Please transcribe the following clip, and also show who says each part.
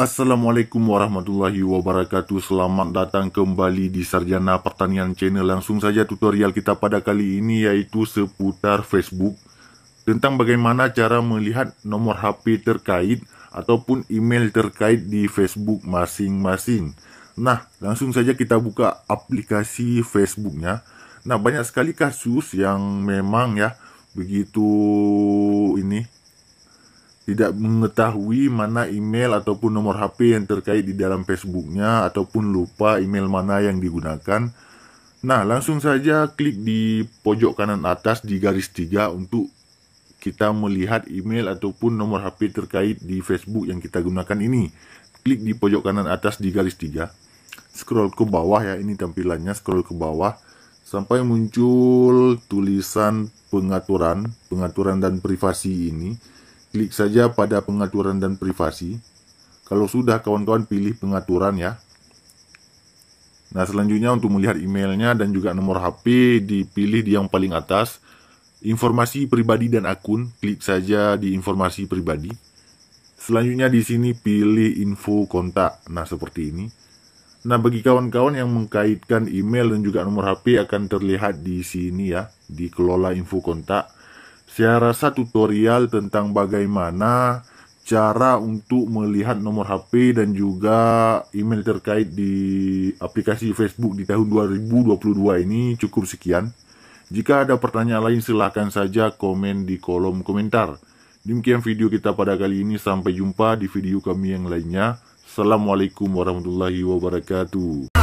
Speaker 1: Assalamualaikum warahmatullahi wabarakatuh. Selamat datang kembali di Sarjana Pertanian Channel. Langsung saja tutorial kita pada kali ini yaitu seputar Facebook, tentang bagaimana cara melihat nomor HP terkait ataupun email terkait di Facebook masing-masing. Nah, langsung saja kita buka aplikasi Facebooknya. Nah, banyak sekali kasus yang memang ya begitu tidak mengetahui mana email ataupun nomor HP yang terkait di dalam Facebooknya, ataupun lupa email mana yang digunakan. Nah, langsung saja klik di pojok kanan atas di garis 3 untuk kita melihat email ataupun nomor HP terkait di Facebook yang kita gunakan ini. Klik di pojok kanan atas di garis 3, scroll ke bawah ya, ini tampilannya, scroll ke bawah sampai muncul tulisan pengaturan dan privasi ini. Klik saja pada pengaturan dan privasi. Kalau sudah, kawan-kawan pilih pengaturan ya. Nah, selanjutnya untuk melihat emailnya dan juga nomor HP, dipilih di yang paling atas, informasi pribadi dan akun. Klik saja di informasi pribadi. Selanjutnya di sini pilih info kontak. Nah, seperti ini. Nah, bagi kawan-kawan yang mengkaitkan email dan juga nomor HP akan terlihat di sini ya, di kelola info kontak. Saya rasa tutorial tentang bagaimana cara untuk melihat nomor HP dan juga email terkait di aplikasi Facebook di tahun 2022 ini cukup sekian. Jika ada pertanyaan lain silahkan saja komen di kolom komentar. Demikian video kita pada kali ini, sampai jumpa di video kami yang lainnya. Assalamualaikum warahmatullahi wabarakatuh.